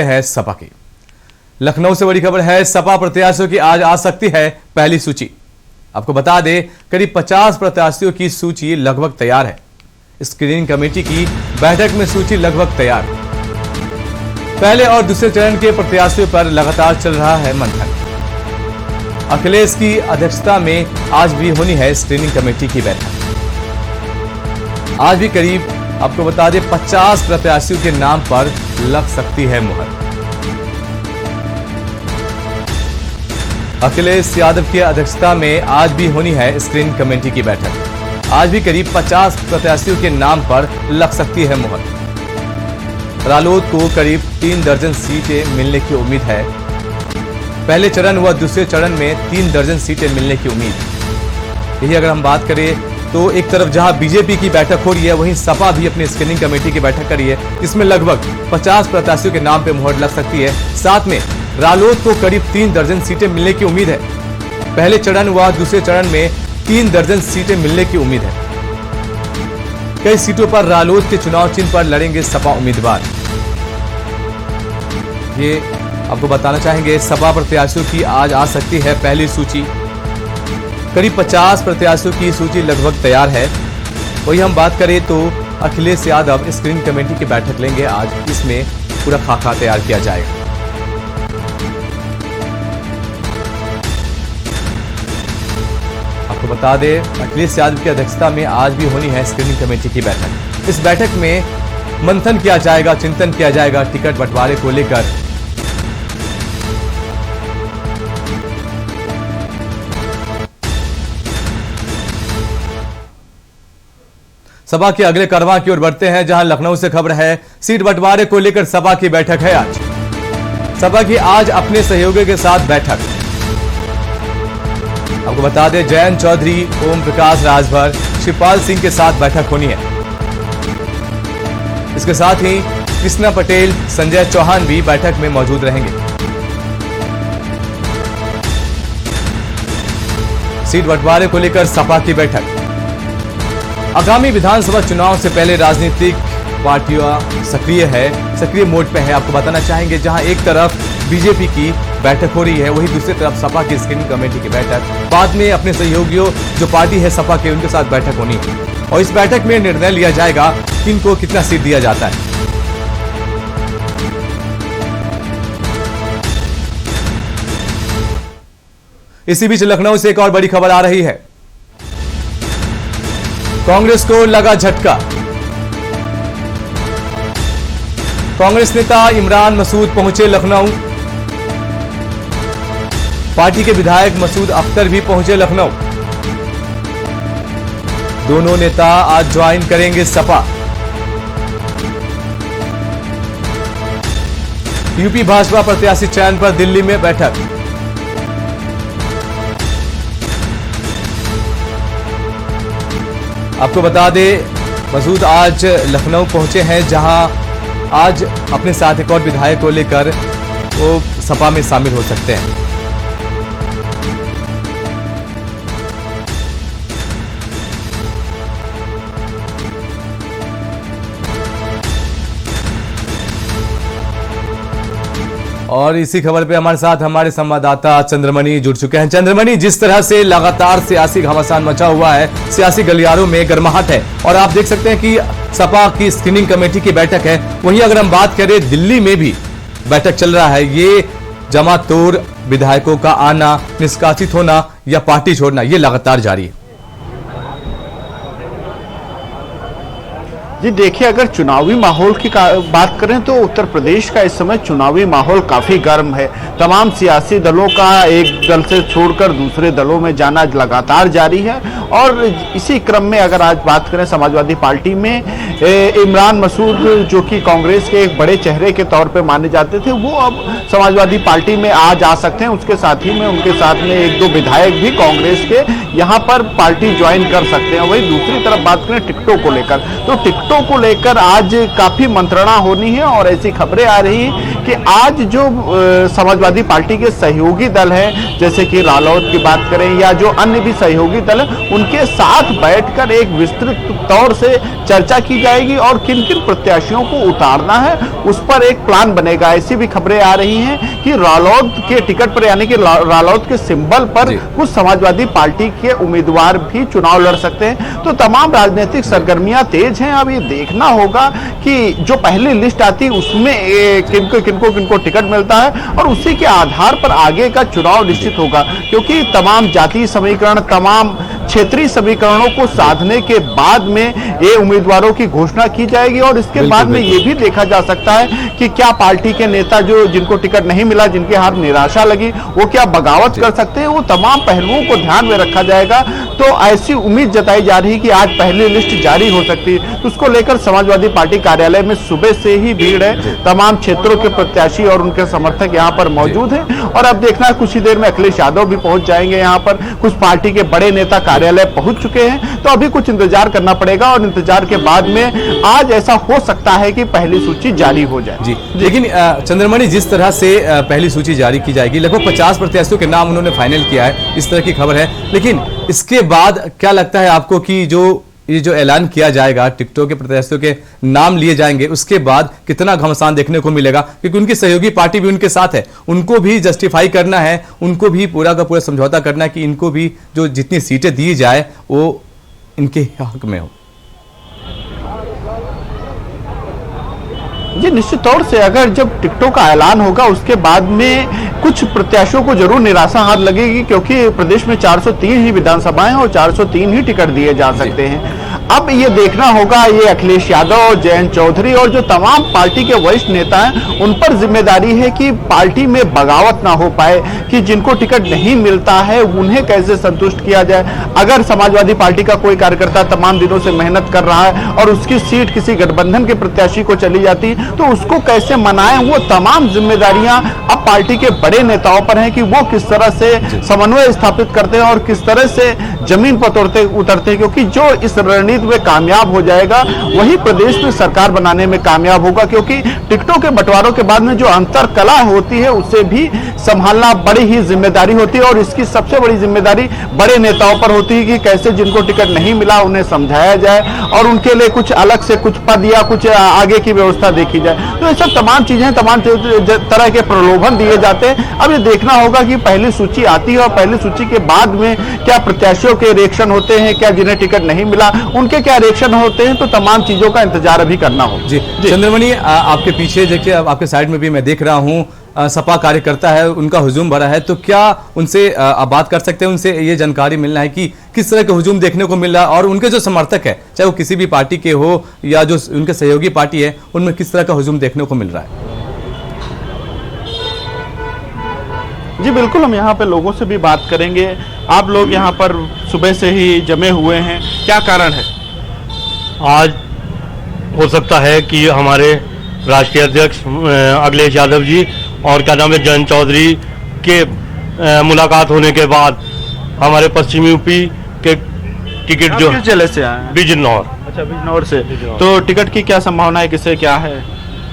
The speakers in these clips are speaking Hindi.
है सपा की। लखनऊ से बड़ी खबर है, सपा प्रत्याशियों की आज आ सकती है पहली सूची। आपको बता दें, करीब 50 प्रत्याशियों की सूची लगभग तैयार है। स्क्रीनिंग कमेटी की बैठक में सूची लगभग तैयार। पहले और दूसरे चरण के प्रत्याशियों पर लगातार चल रहा है मंथन। अखिलेश की अध्यक्षता में आज भी होनी है स्क्रीनिंग कमेटी की बैठक। आज भी करीब आपको बता दें 50 प्रत्याशियों के नाम पर लग सकती है मुहर। अखिलेश यादव की अध्यक्षता में आज भी होनी है स्क्रीनिंग कमेटी की बैठक। आज भी करीब 50 प्रत्याशियों के नाम पर लग सकती है मुहर। रालोद को करीब 3 दर्जन सीटें मिलने की उम्मीद है। पहले चरण व दूसरे चरण में 3 दर्जन सीटें मिलने की उम्मीद। यही अगर हम बात करें तो एक तरफ जहां बीजेपी की बैठक हो रही है, वहीं सपा भी अपनी स्क्रीनिंग कमेटी की बैठक कर रही है। इसमें लगभग 50 प्रत्याशियों के नाम पे मुहर लग सकती है। साथ में रालोद को करीब 3 दर्जन सीटें मिलने की उम्मीद है। पहले चरण व दूसरे चरण में 3 दर्जन सीटें मिलने की उम्मीद है। कई सीटों पर रालोद के चुनाव चिन्ह पर लड़ेंगे सपा उम्मीदवार। ये आपको बताना चाहेंगे, सपा प्रत्याशियों की आज आ सकती है पहली सूची। करीब 50 प्रत्याशियों की सूची लगभग तैयार है। वही हम बात करें तो अखिलेश यादव स्क्रीनिंग कमेटी की बैठक लेंगे आज। इसमें पूरा खाका तैयार किया जाएगा। आपको बता दें, अखिलेश यादव की अध्यक्षता में आज भी होनी है स्क्रीनिंग कमेटी की बैठक। इस बैठक में मंथन किया जाएगा, चिंतन किया जाएगा टिकट बंटवारे को लेकर। सपा के अगले कारवां की ओर बढ़ते हैं, जहां लखनऊ से खबर है, सीट बंटवारे को लेकर सपा की बैठक है आज। सपा की आज अपने सहयोगियों के साथ बैठक। आपको बता दें, जयंत चौधरी, ओम प्रकाश राजभर, शिवपाल सिंह के साथ बैठक होनी है। इसके साथ ही कृष्णा पटेल, संजय चौहान भी बैठक में मौजूद रहेंगे। सीट बंटवारे को लेकर सपा की बैठक। आगामी विधानसभा चुनाव से पहले राजनीतिक पार्टियां सक्रिय मोड पे है। आपको बताना चाहेंगे, जहां एक तरफ बीजेपी की बैठक हो रही है, वहीं दूसरी तरफ सपा की स्क्रीनिंग कमेटी की बैठक। बाद में अपने सहयोगियों जो पार्टी है सपा के, उनके साथ बैठक होनी है और इस बैठक में निर्णय लिया जाएगा किनको कितना सीट दिया जाता है। इसी बीच लखनऊ से एक और बड़ी खबर आ रही है। कांग्रेस को लगा झटका। कांग्रेस नेता इमरान मसूद पहुंचे लखनऊ। पार्टी के विधायक मसूद अख्तर भी पहुंचे लखनऊ। दोनों नेता आज ज्वाइन करेंगे सपा। यूपी भाजपा प्रत्याशी चयन पर दिल्ली में बैठक। आपको बता दें, मसूद आज लखनऊ पहुंचे हैं, जहां आज अपने साथ एक और विधायक को लेकर वो सपा में शामिल हो सकते हैं। और इसी खबर पे हमारे साथ हमारे संवाददाता चंद्रमणि जुड़ चुके हैं। चंद्रमणि, जिस तरह से लगातार सियासी घमासान मचा हुआ है, सियासी गलियारों में गर्माहट है और आप देख सकते हैं कि सपा की स्क्रीनिंग कमेटी की बैठक है। वहीं अगर हम बात करें, दिल्ली में भी बैठक चल रहा है। ये जमा तोड़ विधायकों का आना, निष्कासित होना या पार्टी छोड़ना, ये लगातार जारी है। जी देखिए, अगर चुनावी माहौल की बात करें तो उत्तर प्रदेश का इस समय चुनावी माहौल काफ़ी गर्म है। तमाम सियासी दलों का एक दल से छोड़कर दूसरे दलों में जाना लगातार जारी है और इसी क्रम में अगर आज बात करें समाजवादी पार्टी में, इमरान मसूद जो कि कांग्रेस के एक बड़े चेहरे के तौर पे माने जाते थे, वो अब समाजवादी पार्टी में आज आ सकते हैं। उसके साथ ही में उनके साथ में 1-2 विधायक भी कांग्रेस के यहाँ पर पार्टी ज्वाइन कर सकते हैं। वहीं दूसरी तरफ बात करें टिकटों को लेकर, तो टिकटों सीटों को लेकर आज काफी मंत्रणा होनी है और ऐसी खबरें आ रही हैं कि आज जो समाजवादी पार्टी के सहयोगी दल हैं, जैसे कि रालोद की बात करें या जो अन्य भी सहयोगी दल हैं, उनके साथ बैठकर एक विस्तृत तौर से चर्चा की जाएगी और किन किन प्रत्याशियों को उतारना है उस पर एक प्लान बनेगा। ऐसी भी खबरें आ रही हैं कि रालोद के टिकट पर यानी कि रालोद के सिंबल पर कुछ समाजवादी पार्टी के उम्मीदवार भी चुनाव लड़ सकते हैं। तो तमाम राजनीतिक सरगर्मियां तेज हैं। अब ये देखना होगा कि जो पहली लिस्ट आती है उसमें किनको टिकट मिलता है और उसी के आधार पर आगे का चुनाव निश्चित होगा, क्योंकि तमाम जातीय समीकरण, तमाम क्षेत्रीय समीकरणों को साधने के बाद में ये उम्मीदवारों की घोषणा की जाएगी और इसके बाद में ये भी देखा जा सकता है कि क्या पार्टी के नेता जो जिनको टिकट नहीं मिला, जिनके हाथ निराशा लगी, वो क्या बगावत कर सकते हैं। वो तमाम पहलुओं को ध्यान में रखा जाएगा। तो ऐसी उम्मीद जताई जा रही है कि आज पहली लिस्ट जारी हो सकती है। तो उसको लेकर समाजवादी पार्टी कार्यालय में सुबह से ही भीड़ है। तमाम क्षेत्रों के प्रत्याशी और उनके समर्थक यहाँ पर मौजूद हैं और अब देखना है कुछ ही देर में अखिलेश यादव भी पहुंच जाएंगे। यहाँ पर कुछ पार्टी के बड़े नेता कार्यालय पहुंच चुके हैं। तो अभी कुछ इंतजार करना पड़ेगा और इंतजार के बाद में आज ऐसा हो सकता है कि पहली सूची जारी हो जाए। जी, लेकिन चंद्रमणि, जिस तरह से पहली सूची जारी की जाएगी, लगभग 50 प्रत्याशियों के नाम उन्होंने फाइनल किया है, इस तरह की खबर है। लेकिन इसके बाद क्या लगता है आपको कि ये जो ऐलान किया जाएगा, टिकटों के प्रत्याशियों के नाम लिए जाएंगे, उसके बाद कितना घमासान देखने को मिलेगा? क्योंकि उनकी सहयोगी पार्टी भी उनके साथ है, उनको भी जस्टिफाई करना है, उनको भी पूरा का पूरा समझौता करना है कि इनको भी जो जितनी सीटें दी जाए वो इनके हक में हो। जी, निश्चित तौर से अगर जब टिकटों का ऐलान होगा उसके बाद में कुछ प्रत्याशियों को जरूर निराशा हाथ लगेगी, क्योंकि प्रदेश में 403 ही विधानसभाएं और 403 ही टिकट दिए जा सकते हैं। अब ये देखना होगा, ये अखिलेश यादव, जयंत चौधरी और जो तमाम पार्टी के वरिष्ठ नेता हैं उन पर जिम्मेदारी है कि पार्टी में बगावत ना हो पाए, कि जिनको टिकट नहीं मिलता है उन्हें कैसे संतुष्ट किया जाए। अगर समाजवादी पार्टी का कोई कार्यकर्ता तमाम दिनों से मेहनत कर रहा है और उसकी सीट किसी गठबंधन के प्रत्याशी को चली जाती तो उसको कैसे मनाएं, वो तमाम जिम्मेदारियां अब पार्टी के बड़े नेताओं पर हैं कि वो किस तरह से समन्वय स्थापित करते हैं और किस तरह से जमीन पर उतरते हैं, क्योंकि जो इस रणनीति में कामयाब हो जाएगा वही प्रदेश में सरकार बनाने में कामयाब होगा। क्योंकि टिकटों के बंटवारों के बाद में जो अंतर कला होती है उसे भी संभालना बड़ी ही जिम्मेदारी होती है और इसकी सबसे बड़ी जिम्मेदारी बड़े नेताओं पर होती है कि कैसे जिनको टिकट नहीं मिला उन्हें समझाया जाए और उनके लिए कुछ अलग से कुछ पद या कुछ आगे की व्यवस्था देखी जाए। तो ये सब तमाम चीजें, तमाम तरह के प्रलोभन दिए जाते हैं। अब ये देखना होगा कि पहली सूची आती है और पहली सूची के बाद में क्या प्रत्याशियों के रिएक्शन होते हैं, क्या जिन्हें टिकट नहीं मिला उनके क्या रिएक्शन होते हैं, तो तमाम चीजों का इंतजार अभी करना होगा। जी, चंद्रमणि, आपके पीछे देखिए, आपके साइड में भी मैं देख रहा हूँ सपा कार्यकर्ता है, उनका हुजूम भरा है। तो क्या उनसे आप बात कर सकते हैं, उनसे ये जानकारी मिलना है कि किस तरह का हुजूम देखने को मिल रहा है और उनके जो समर्थक है, चाहे वो किसी भी पार्टी के हो या जो उनके सहयोगी पार्टी है, उनमें किस तरह का हुजूम देखने को मिल रहा है? जी बिल्कुल, हम यहाँ पे लोगों से भी बात करेंगे। आप लोग यहाँ पर सुबह से ही जमे हुए हैं, क्या कारण है? आज हो सकता है कि हमारे राष्ट्रीय अध्यक्ष अखिलेश यादव जी और क्या नाम है जयंत चौधरी के मुलाकात होने के बाद हमारे पश्चिमी यूपी के टिकट जो किस जिले से आए हैं? बिजनौर। अच्छा, बिजनौर से। तो टिकट की क्या संभावना है, किसे क्या है,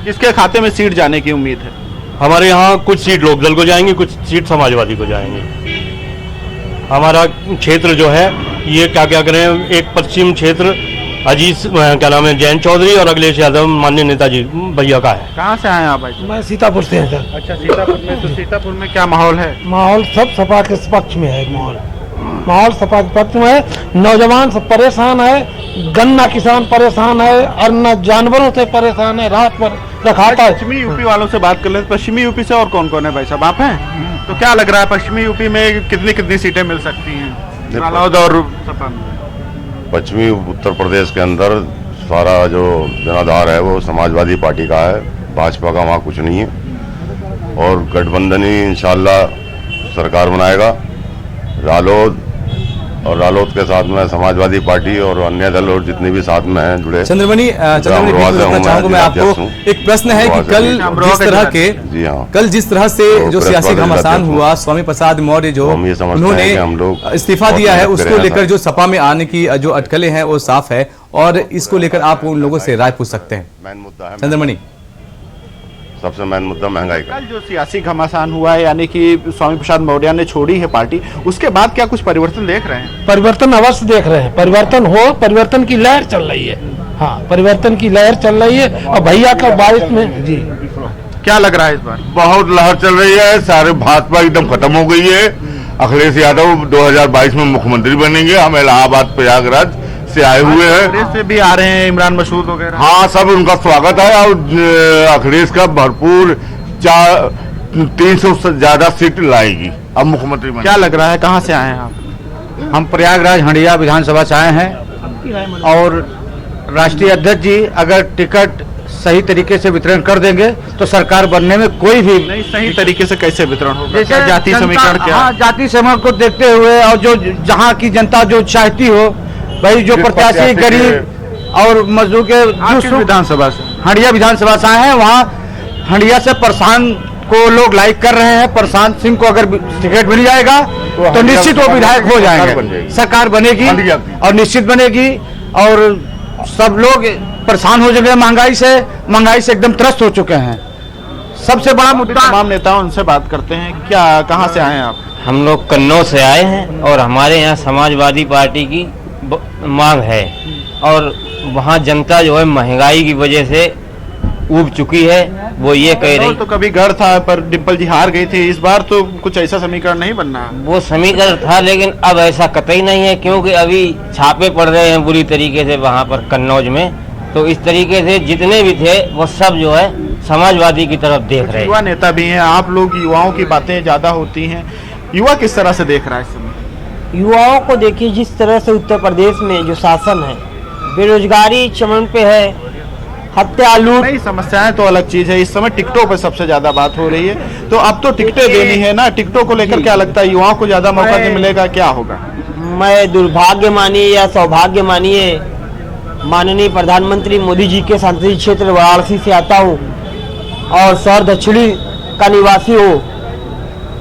किसके खाते में सीट जाने की उम्मीद है? हमारे यहाँ कुछ सीट लोकदल को जाएंगी, कुछ सीट समाजवादी को जाएंगी। हमारा क्षेत्र जो है ये क्या करें, एक पश्चिम क्षेत्र अजीत क्या नाम है जयंत चौधरी और अखिलेश यादव माननीय नेताजी भैया का है। कहाँ से आए आप भाई? मैं सीतापुर से हूँ। अच्छा, सीतापुर में। तो सीतापुर में क्या माहौल है? माहौल सब सपा के पक्ष में है। माहौल सपा के पक्ष में है। नौजवान सब परेशान है, गन्ना किसान परेशान है, अन्य जानवरों से परेशान है, रात पर रखाता है। पश्चिमी यूपी वालों से बात कर ले। पश्चिमी यूपी से और कौन कौन है भाई साहब, आप हैं? तो क्या लग रहा है पश्चिमी यूपी में कितनी सीटें मिल सकती हैं रालोद और सपा में? पश्चिमी उत्तर प्रदेश के अंदर सारा जो जनाधार है वो समाजवादी पार्टी का है, भाजपा का वहाँ कुछ नहीं है और गठबंधन ही इंशाल्लाह सरकार बनाएगा। रालोद और रालोद के साथ में समाजवादी पार्टी और अन्य दल और जितने भी साथ में हैं जुड़े। चंद्रमणि, चाहूंगा मैं आपको, एक प्रश्न है कि कल जिस तरह से जो सियासी घमासान हुआ, स्वामी प्रसाद मौर्य जो उन्होंने इस्तीफा दिया है, उसको लेकर जो सपा में आने की जो अटकलें हैं वो साफ है और इसको लेकर आप उन लोगों से राय पूछ सकते हैं। मेन मुद्दा है, चंद्रमणि, सबसे मेन मुद्दा महंगाई का। कल जो सियासी घमासान हुआ है, यानी कि स्वामी प्रसाद मौर्य ने छोड़ी है पार्टी, उसके बाद क्या कुछ परिवर्तन देख रहे हैं? परिवर्तन अवश्य देख रहे हैं, परिवर्तन हो, परिवर्तन की लहर चल रही है। हाँ, परिवर्तन की लहर चल रही है और भैया का 22 में जी क्या लग रहा है इस बार? बहुत लहर चल रही है, सारे भाजपा एकदम खत्म हो गई है। अखिलेश यादव 2022 में मुख्यमंत्री बनेंगे। हम इलाहाबाद प्रयागराज से आए हुए हैं। कांग्रेस से भी आ रहे हैं, इमरान मसूद वगैरह। हाँ, सब उनका स्वागत है और अखिलेश का भरपूर 300 से ज्यादा सीट लाएगी अब मुख्यमंत्री क्या लग रहा है, कहाँ से आए हैं आप? हम प्रयागराज हंडिया विधानसभा से आए हैं और राष्ट्रीय अध्यक्ष जी अगर टिकट सही तरीके से वितरण कर देंगे तो सरकार बनने में कोई भी नहीं, सही तरीके से कैसे वितरण होगा? जैसे क्या जाति जनता- समीकरण क्या? हाँ, जाति समीकरण को देखते हुए और जो जहाँ की जनता जो चाहती हो, भाई जो प्रत्याशी गरीब और मजदूर के आप किस विधानसभा से? हंडिया विधानसभा से आए हैं। वहाँ हंडिया से प्रशांत को लोग लाइक कर रहे हैं। प्रशांत सिंह को अगर टिकट मिल जाएगा तो निश्चित वो विधायक हो जाएंगे, सरकार बनेगी और निश्चित बनेगी और सब लोग परेशान हो जाएंगे महंगाई से एकदम त्रस्त हो चुके हैं। सबसे बड़ा मुद्दा तमाम नेताओं उनसे बात करते हैं। क्या, कहाँ से आए हैं आप? हम लोग कन्नौज से आए हैं और हमारे यहाँ समाजवादी पार्टी की मांग है और वहाँ जनता जो है महंगाई की वजह से ऊब चुकी है। वो ये कह रही, तो कभी गढ़ था पर डिम्पल जी हार गई थी, इस बार तो कुछ ऐसा समीकरण नहीं बनना है। वो समीकरण था लेकिन अब ऐसा कतई नहीं है क्योंकि अभी छापे पड़ रहे हैं बुरी तरीके से वहाँ पर कन्नौज में। तो इस तरीके से जितने भी थे वो सब जो है समाजवादी की तरफ देख रहे हैं। युवा नेता भी हैं, आप लोग युवाओं की बातें ज्यादा होती हैं, युवा किस तरह से देख रहा है इस समय? युवाओं को देखिए, जिस तरह से उत्तर प्रदेश में जो शासन है, बेरोजगारी चमन पे है, हत्या लूट। नहीं, समस्याएं तो अलग चीज है। इस समय टिकटों पर सबसे ज्यादा बात हो रही है, तो अब तो टिकटें देनी है ना। टिकटों को लेकर क्या लगता है, युवाओं को ज्यादा मौका नहीं मिलेगा, क्या होगा? मैं दुर्भाग्य मानिए या सौभाग्य मानिए, माननीय प्रधानमंत्री मोदी जी के संसदीय क्षेत्र वाराणसी से आता हूँ और शहर दक्षिणी का निवासी हूँ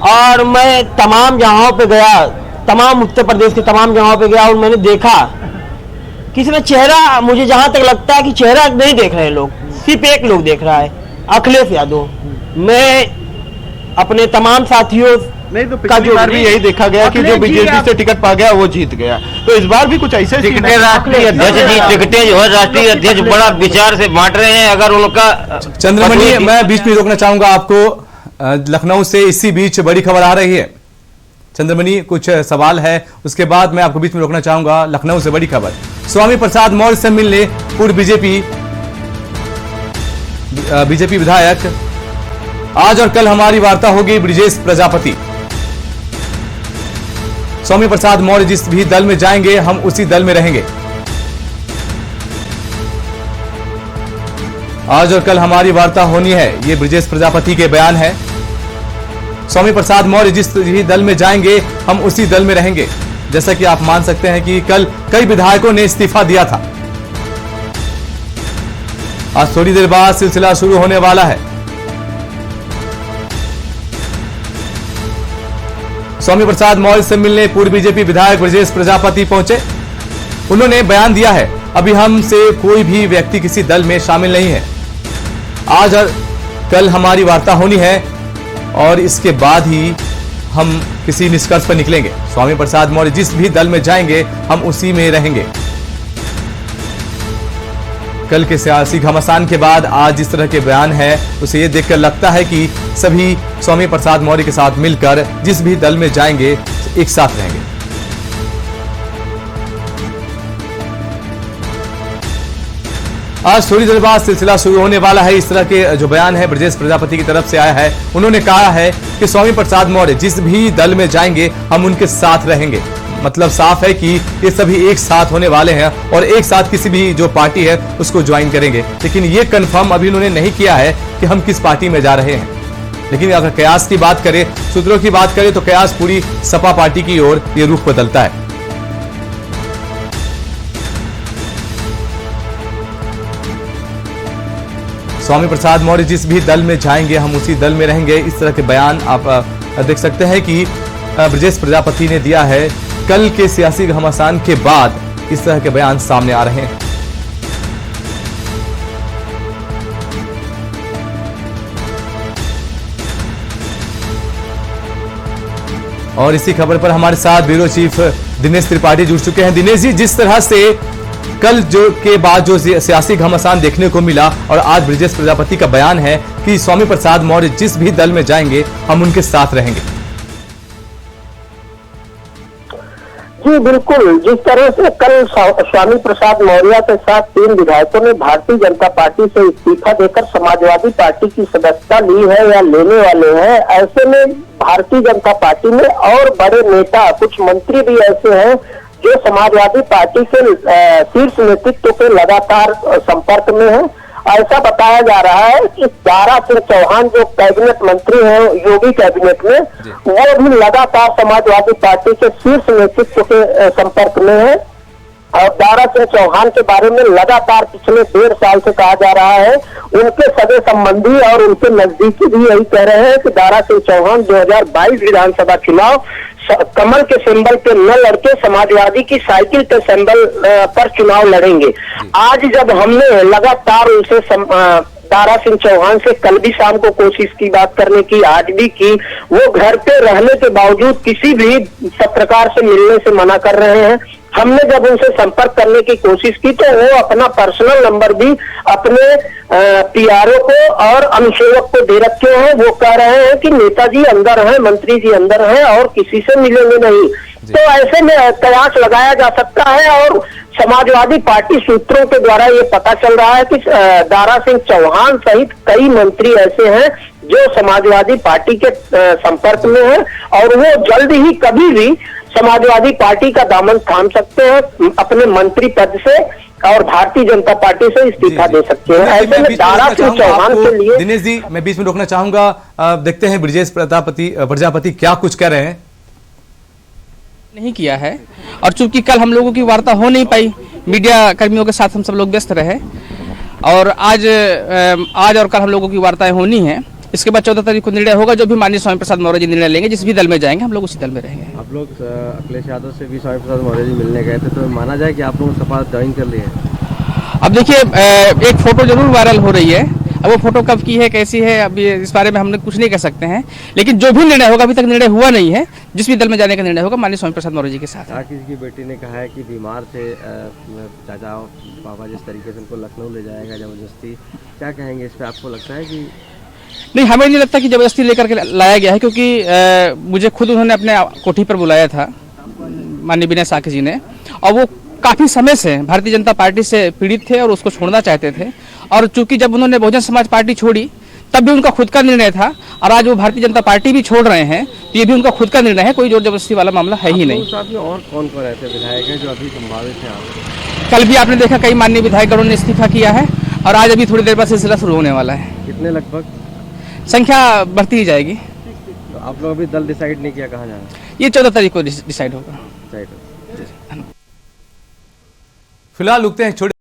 और मैं तमाम जगहों पे गया, तमाम उत्तर प्रदेश के तमाम जगहों पे गया और मैंने देखा कि इसमें चेहरा, मुझे जहां तक लगता है कि चेहरा नहीं देख रहे हैं लोग, सिर्फ एक लोग देख रहा है, अखिलेश यादव। मैं अपने तमाम साथियों नहीं तो पिछली बार भी यही देखा गया कि जो बीजेपी से टिकट पा गया वो जीत गया, तो इस बार भी कुछ ऐसे राष्ट्रीय अध्यक्ष जी टिकटें जो है राष्ट्रीय अध्यक्ष बड़ा विचार से बांट रहे हैं। अगर उनका चंद्रमणि, मैं बीच में रोकना चाहूंगा आपको। लखनऊ से इसी बीच बड़ी खबर आ रही है। चंद्रमणि, कुछ सवाल है, उसके बाद मैं आपको बीच में रोकना चाहूंगा। लखनऊ से बड़ी खबर, स्वामी प्रसाद मौर्य से मिलने पूर्व बीजेपी विधायक। आज और कल हमारी वार्ता होगी ब्रिजेश प्रजापति। स्वामी प्रसाद मौर्य जिस भी दल में जाएंगे हम उसी दल में रहेंगे। आज और कल हमारी वार्ता होनी है, ये ब्रिजेश प्रजापति के बयान है। स्वामी प्रसाद मौर्य जिस भी दल में जाएंगे हम उसी दल में रहेंगे। जैसा कि आप मान सकते हैं कि कल कई विधायकों ने इस्तीफा दिया था। आज थोड़ी देर बाद सिलसिला शुरू होने वाला है। स्वामी प्रसाद मौर्य से मिलने पूर्व बीजेपी विधायक ब्रजेश प्रजापति पहुंचे। उन्होंने बयान दिया है, अभी हमसे कोई भी व्यक्ति किसी दल में शामिल नहीं है। आज और कल हमारी वार्ता होनी है और इसके बाद ही हम किसी निष्कर्ष पर निकलेंगे। स्वामी प्रसाद मौर्य जिस भी दल में जाएंगे हम उसी में रहेंगे। कल के सियासी घमासान के बाद आज जिस तरह के बयान है उसे ये देखकर लगता है कि सभी स्वामी प्रसाद मौर्य के साथ मिलकर जिस भी दल में जाएंगे एक साथ रहेंगे। आज थोड़ी देर बाद सिलसिला शुरू होने वाला है। इस तरह के जो बयान है ब्रजेश प्रजापति की तरफ से आया है। उन्होंने कहा है कि स्वामी प्रसाद मौर्य जिस भी दल में जाएंगे हम उनके साथ रहेंगे। मतलब साफ है कि ये सभी एक साथ होने वाले हैं और एक साथ किसी भी जो पार्टी है उसको ज्वाइन करेंगे। लेकिन ये कंफर्म अभी उन्होंने नहीं किया है कि हम किस पार्टी में जा रहे हैं। लेकिन अगर कयास की बात करें, सूत्रों की बात करें तो कयास पूरी सपा पार्टी की ओर ये रुख बदलता है। स्वामी प्रसाद मौर्य जिस भी दल में जाएंगे हम उसी दल में रहेंगे। इस तरह के बयान आप देख सकते हैं कि ब्रजेश प्रजापति ने दिया है। कल के सियासी घमासान के बाद इस तरह के बयान सामने आ रहे हैं। और इसी खबर पर हमारे साथ ब्यूरो चीफ दिनेश त्रिपाठी जुड़ चुके हैं। दिनेश जी, जिस तरह से कल जो के बाद जो सियासी घमासान देखने को मिला और आज ब्रजेश प्रजापति का बयान है कि स्वामी प्रसाद मौर्य जिस भी दल में जाएंगे हम उनके साथ रहेंगे। जी बिल्कुल, जिस तरह से कल स्वामी प्रसाद मौर्य के साथ 3 विधायकों ने भारतीय जनता पार्टी से इस्तीफा देकर समाजवादी पार्टी की सदस्यता ली है या लेने वाले हैं, ऐसे में भारतीय जनता पार्टी में और बड़े नेता, कुछ मंत्री भी ऐसे हैं जो समाजवादी पार्टी के शीर्ष नेतृत्व के लगातार संपर्क में है। ऐसा बताया जा रहा है कि दारा सिंह चौहान जो कैबिनेट मंत्री हैं योगी कैबिनेट में, वो भी लगातार समाजवादी पार्टी के शीर्ष नेतृत्व के संपर्क में है। और दारा सिंह चौहान के बारे में लगातार पिछले 1.5 साल से कहा जा रहा है, उनके सगे संबंधी और उनके नजदीकी भी यही कह रहे हैं कि दारा सिंह चौहान 2022 विधानसभा चुनाव कमल के सिंबल पे न लड़के समाजवादी की साइकिल के सिंबल पर चुनाव लड़ेंगे। आज जब हमने लगातार उनसे दारा सिंह चौहान से कल भी शाम को कोशिश की बात करने की, आज भी की, वो घर पे रहने के बावजूद किसी भी पत्रकार से मिलने से मना कर रहे हैं। हमने जब उनसे संपर्क करने की कोशिश की तो वो अपना पर्सनल नंबर भी अपने पीआरओ को और अनुसेवक को दे रखे हैं। वो कह रहे हैं कि नेताजी अंदर हैं, मंत्री जी अंदर हैं और किसी से मिलेंगे नहीं। तो ऐसे में कयास लगाया जा सकता है और समाजवादी पार्टी सूत्रों के द्वारा ये पता चल रहा है कि दारा सिंह चौहान सहित कई मंत्री ऐसे हैं जो समाजवादी पार्टी के संपर्क में हैं और वो जल्द ही कभी भी समाजवादी पार्टी का दामन थाम सकते हैं अपने मंत्री पद से और भारतीय जनता पार्टी से इस्तीफा दे सकते हैं। ऐसे में दारा सिंह चौहान के लिए दिनेश जी, मैं बीच में रोकना चाहूंगा। देखते हैं ब्रजेश प्रजापति क्या कुछ कह रहे हैं। नहीं किया है और चूंकि कल हम लोगों की वार्ता हो नहीं पाई, मीडिया कर्मियों के साथ हम सब लोग व्यस्त रहे और आज और कल हम लोगों की वार्ताएं होनी है। इसके बाद 14 तारीख को निर्णय होगा। जो भी माननीय स्वामी प्रसाद मौर्य जी निर्णय लेंगे, जिस भी दल में जाएंगे हम लोग उसी दल में रहेंगे। आप लोग अखिलेश यादव से भी स्वामी प्रसाद मौर्य जी मिलने गए थे, तो माना जाए कि आप लोग सपा ज्वाइन कर लिए? अब देखिए, एक फोटो जरूर वायरल हो रही है। अब वो फोटो कब की है, कैसी है, अभी इस बारे में हम कुछ नहीं कह सकते हैं, लेकिन जो भी निर्णय होगा, अभी तक निर्णय हुआ नहीं है, जिस भी दल में जाने का निर्णय होगा माननीय स्वामी प्रसाद मौर्य जी के साथ। किसी की बेटी ने कहा है कि बीमार थे चाचा बाबा, जिस तरीके से उनको लखनऊ ले जाएगा जबरदस्ती, क्या कहेंगे इस पर? आपको लगता है कि नहीं, हमें नहीं लगता कि जबरदस्ती लेकर के लाया गया है, क्योंकि मुझे खुद उन्होंने अपने कोठी पर बुलाया था माननीय विनय साके जी ने, और वो काफ़ी समय से भारतीय जनता पार्टी से पीड़ित थे और उसको छोड़ना चाहते थे। और चूंकि जब उन्होंने बहुजन समाज पार्टी छोड़ी तब भी उनका खुद का निर्णय था और आज वो भारतीय जनता पार्टी भी छोड़ रहे हैं तो ये भी उनका खुद का निर्णय है, कोई जोर जबरदस्ती वाला मामला है ही नहीं। साथ में और कौन कौन ऐसे विधायक हैं जो अभी संभावित हैं? कल भी आपने देखा कई माननीय विधायकगणों ने इस्तीफा किया है और आज अभी थोड़ी देर बाद सिलसिला शुरू होने वाला है। कितने लगभग? संख्या बढ़ती ही जाएगी। तो आप लोग अभी दल डिसाइड नहीं किया कहाँ जाना? ये 14 तारीख को डिसाइड होगा। फिलहाल रुकते हैं छोटे